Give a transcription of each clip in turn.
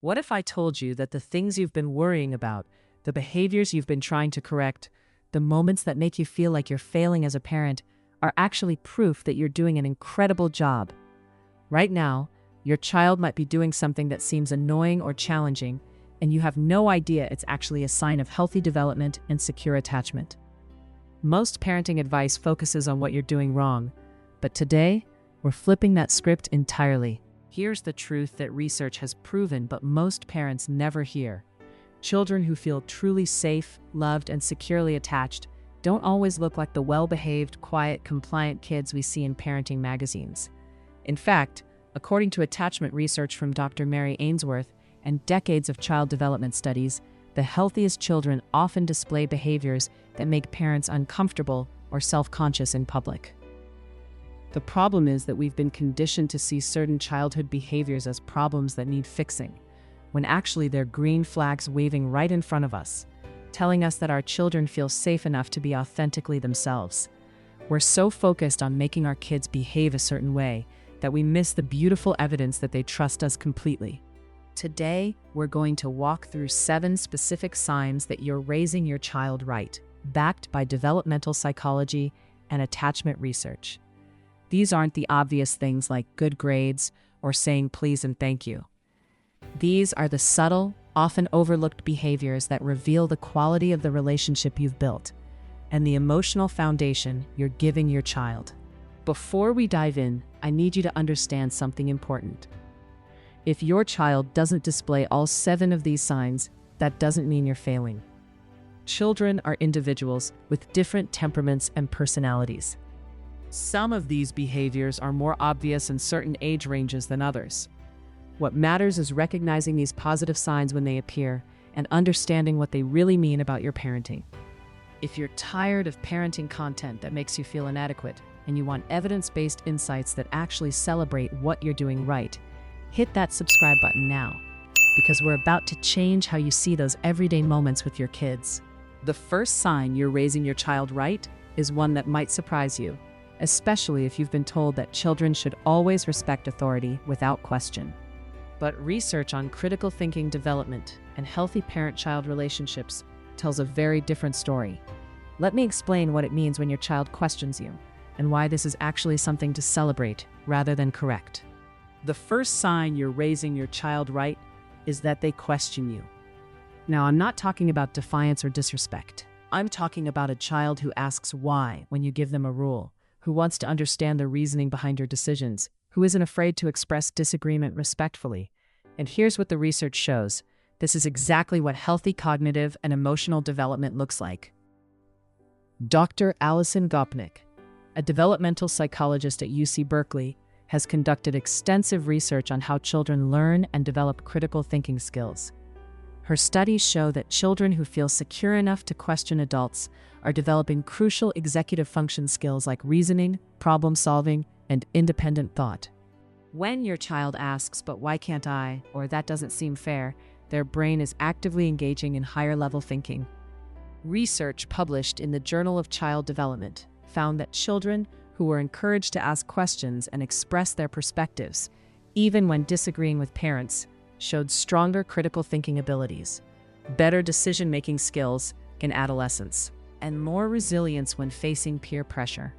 What if I told you that the things you've been worrying about, the behaviors you've been trying to correct, the moments that make you feel like you're failing as a parent, are actually proof that you're doing an incredible job? Right now, your child might be doing something that seems annoying or challenging, and you have no idea it's actually a sign of healthy development and secure attachment. Most parenting advice focuses on what you're doing wrong, but today, we're flipping that script entirely. Here's the truth that research has proven but most parents never hear. Children who feel truly safe, loved, and securely attached don't always look like the well-behaved, quiet, compliant kids we see in parenting magazines. In fact, according to attachment research from Dr. Mary Ainsworth and decades of child development studies, the healthiest children often display behaviors that make parents uncomfortable or self-conscious in public. The problem is that we've been conditioned to see certain childhood behaviors as problems that need fixing, when actually they're green flags waving right in front of us, telling us that our children feel safe enough to be authentically themselves. We're so focused on making our kids behave a certain way that we miss the beautiful evidence that they trust us completely. Today, we're going to walk through 7 specific signs that you're raising your child right, backed by developmental psychology and attachment research. These aren't the obvious things like good grades or saying please and thank you. These are the subtle, often overlooked behaviors that reveal the quality of the relationship you've built and the emotional foundation you're giving your child. Before we dive in, I need you to understand something important. If your child doesn't display all 7 of these signs, that doesn't mean you're failing. Children are individuals with different temperaments and personalities. Some of these behaviors are more obvious in certain age ranges than others. What matters is recognizing these positive signs when they appear and understanding what they really mean about your parenting. If you're tired of parenting content that makes you feel inadequate and you want evidence-based insights that actually celebrate what you're doing right, hit that subscribe button now, because we're about to change how you see those everyday moments with your kids. The first sign you're raising your child right is one that might surprise you, especially if you've been told that children should always respect authority without question. But research on critical thinking development and healthy parent-child relationships tells a very different story. Let me explain what it means when your child questions you, and why this is actually something to celebrate rather than correct. The first sign you're raising your child right is that they question you. Now, I'm not talking about defiance or disrespect. I'm talking about a child who asks why when you give them a rule, who wants to understand the reasoning behind your decisions, who isn't afraid to express disagreement respectfully. And here's what the research shows. This is exactly what healthy cognitive and emotional development looks like. Dr. Alison Gopnik, a developmental psychologist at UC Berkeley, has conducted extensive research on how children learn and develop critical thinking skills. Her studies show that children who feel secure enough to question adults are developing crucial executive function skills like reasoning, problem-solving, and independent thought. When your child asks, "But why can't I?" or "That doesn't seem fair," their brain is actively engaging in higher-level thinking. Research published in the Journal of Child Development found that children who were encouraged to ask questions and express their perspectives, even when disagreeing with parents, showed stronger critical thinking abilities, better decision-making skills in adolescence, and more resilience when facing peer pressure.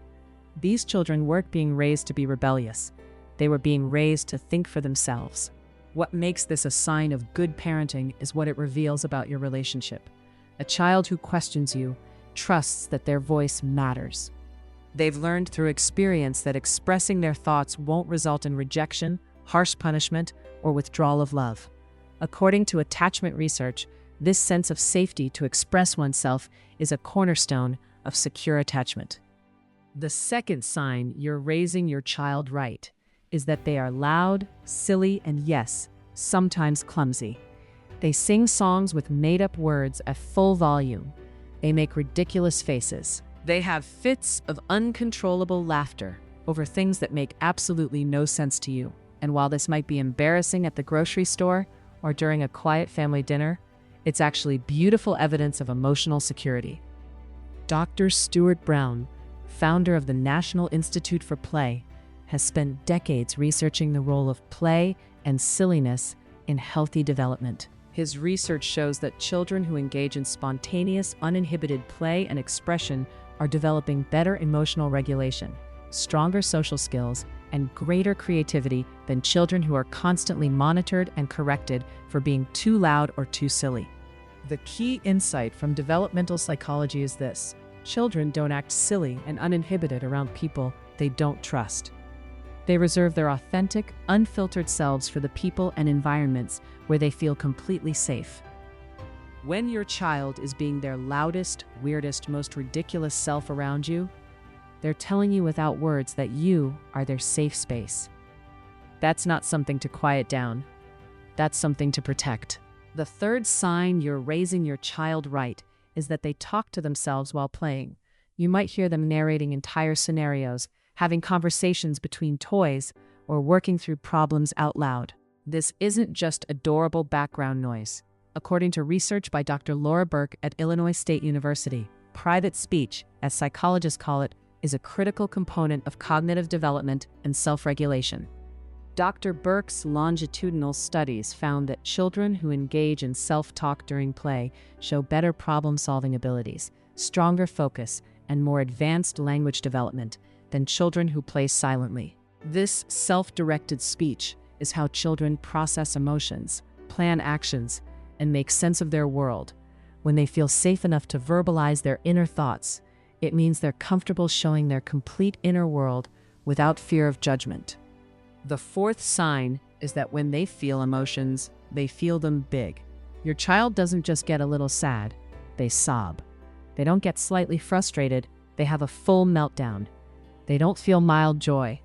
These children weren't being raised to be rebellious. They were being raised to think for themselves. What makes this a sign of good parenting is what it reveals about your relationship. A child who questions you trusts that their voice matters. They've learned through experience that expressing their thoughts won't result in rejection, harsh punishment, or withdrawal of love. According to attachment research, this sense of safety to express oneself is a cornerstone of secure attachment. The second sign you're raising your child right is that they are loud, silly, and yes, sometimes clumsy. They sing songs with made-up words at full volume. They make ridiculous faces. They have fits of uncontrollable laughter over things that make absolutely no sense to you. And while this might be embarrassing at the grocery store or during a quiet family dinner, it's actually beautiful evidence of emotional security. Dr. Stuart Brown, founder of the National Institute for Play, has spent decades researching the role of play and silliness in healthy development. His research shows that children who engage in spontaneous, uninhibited play and expression are developing better emotional regulation, stronger social skills, and greater creativity than children who are constantly monitored and corrected for being too loud or too silly. The key insight from developmental psychology is this: children don't act silly and uninhibited around people they don't trust. They reserve their authentic, unfiltered selves for the people and environments where they feel completely safe. When your child is being their loudest, weirdest, most ridiculous self around you, they're telling you without words that you are their safe space. That's not something to quiet down. That's something to protect. The third sign you're raising your child right is that they talk to themselves while playing. You might hear them narrating entire scenarios, having conversations between toys, or working through problems out loud. This isn't just adorable background noise. According to research by Dr. Laura Burke at Illinois State University, private speech, as psychologists call it, is a critical component of cognitive development and self-regulation. Dr. Burke's longitudinal studies found that children who engage in self-talk during play show better problem-solving abilities, stronger focus, and more advanced language development than children who play silently. This self-directed speech is how children process emotions, plan actions, and make sense of their world. When they feel safe enough to verbalize their inner thoughts, it means they're comfortable showing their complete inner world without fear of judgment. The fourth sign is that when they feel emotions, they feel them big. Your child doesn't just get a little sad, they sob. They don't get slightly frustrated, they have a full meltdown. They don't feel mild joy,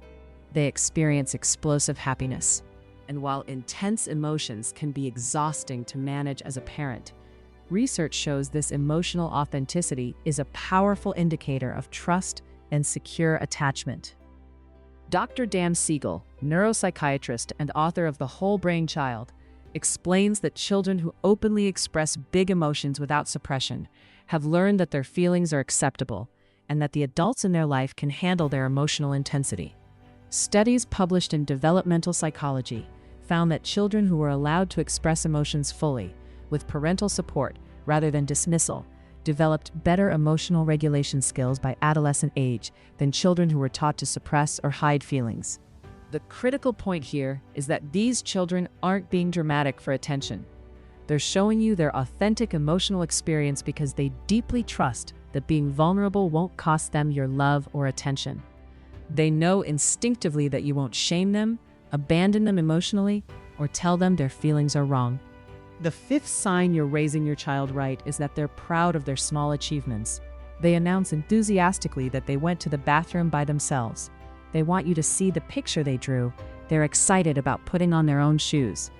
they experience explosive happiness. And while intense emotions can be exhausting to manage as a parent, research shows this emotional authenticity is a powerful indicator of trust and secure attachment. Dr. Dan Siegel, neuropsychiatrist and author of The Whole Brain Child, explains that children who openly express big emotions without suppression have learned that their feelings are acceptable and that the adults in their life can handle their emotional intensity. Studies published in Developmental Psychology found that children who were allowed to express emotions fully, with parental support rather than dismissal, developed better emotional regulation skills by adolescent age than children who were taught to suppress or hide feelings. The critical point here is that these children aren't being dramatic for attention. They're showing you their authentic emotional experience because they deeply trust that being vulnerable won't cost them your love or attention. They know instinctively that you won't shame them, abandon them emotionally, or tell them their feelings are wrong. The fifth sign you're raising your child right is that they're proud of their small achievements. They announce enthusiastically that they went to the bathroom by themselves. They want you to see the picture they drew. They're excited about putting on their own shoes.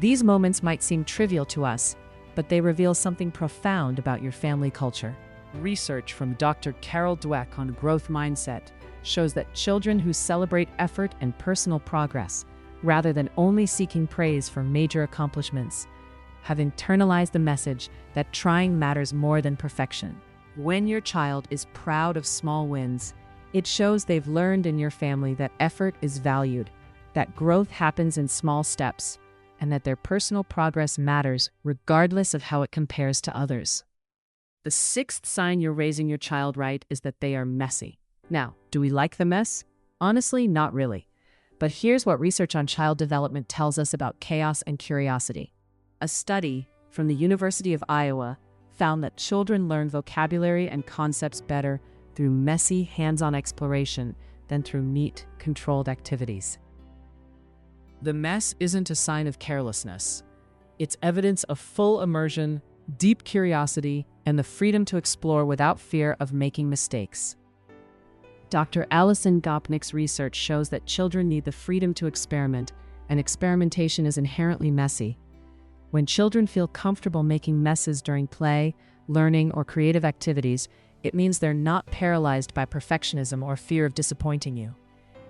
These moments might seem trivial to us, but they reveal something profound about your family culture. Research from Dr. Carol Dweck on growth mindset shows that children who celebrate effort and personal progress, rather than only seeking praise for major accomplishments, have internalized the message that trying matters more than perfection. When your child is proud of small wins, it shows they've learned in your family that effort is valued, that growth happens in small steps, and that their personal progress matters regardless of how it compares to others. The sixth sign you're raising your child right is that they are messy. Now, do we like the mess? Honestly, not really. But here's what research on child development tells us about chaos and curiosity. A study from the University of Iowa found that children learn vocabulary and concepts better through messy, hands-on exploration than through neat, controlled activities. The mess isn't a sign of carelessness. It's evidence of full immersion, deep curiosity, and the freedom to explore without fear of making mistakes. Dr. Alison Gopnik's research shows that children need the freedom to experiment, and experimentation is inherently messy. When children feel comfortable making messes during play, learning, or creative activities, it means they're not paralyzed by perfectionism or fear of disappointing you.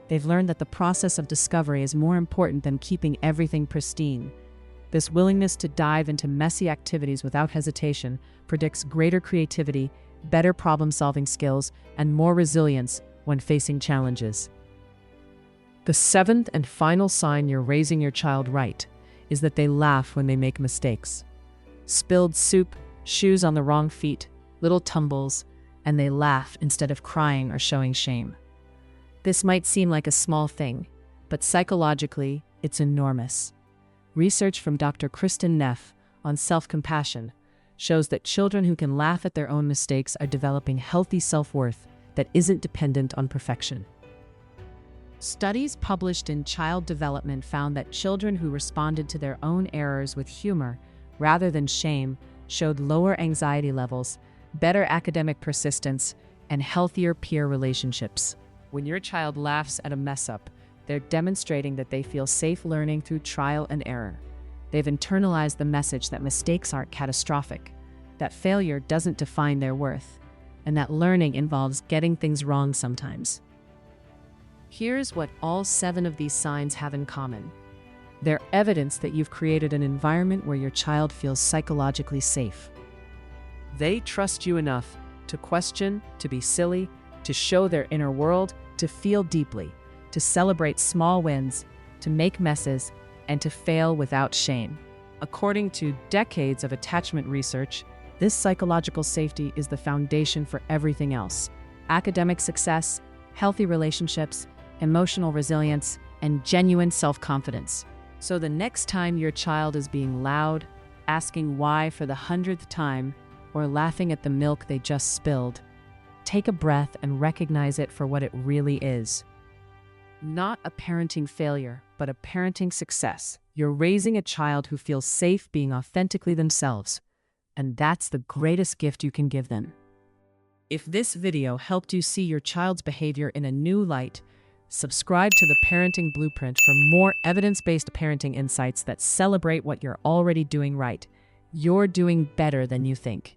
They've learned that the process of discovery is more important than keeping everything pristine. This willingness to dive into messy activities without hesitation predicts greater creativity, better problem-solving skills, and more resilience when facing challenges. The seventh and final sign you're raising your child right is that they laugh when they make mistakes. Spilled soup, shoes on the wrong feet, little tumbles, and they laugh instead of crying or showing shame. This might seem like a small thing, but psychologically, it's enormous. Research from Dr. Kristen Neff on self-compassion shows that children who can laugh at their own mistakes are developing healthy self-worth that isn't dependent on perfection. Studies published in Child Development found that children who responded to their own errors with humor rather than shame showed lower anxiety levels, better academic persistence, and healthier peer relationships. When your child laughs at a mess-up, they're demonstrating that they feel safe learning through trial and error. They've internalized the message that mistakes aren't catastrophic, that failure doesn't define their worth, and that learning involves getting things wrong sometimes. Here's what all 7 of these signs have in common. They're evidence that you've created an environment where your child feels psychologically safe. They trust you enough to question, to be silly, to show their inner world, to feel deeply, to celebrate small wins, to make messes, and to fail without shame. According to decades of attachment research, this psychological safety is the foundation for everything else: academic success, healthy relationships, emotional resilience, and genuine self-confidence. So the next time your child is being loud, asking why for the 100th time, or laughing at the milk they just spilled, take a breath and recognize it for what it really is. Not a parenting failure, but a parenting success. You're raising a child who feels safe being authentically themselves, and that's the greatest gift you can give them. If this video helped you see your child's behavior in a new light, subscribe to the Parenting Blueprint for more evidence-based parenting insights that celebrate what you're already doing right. You're doing better than you think.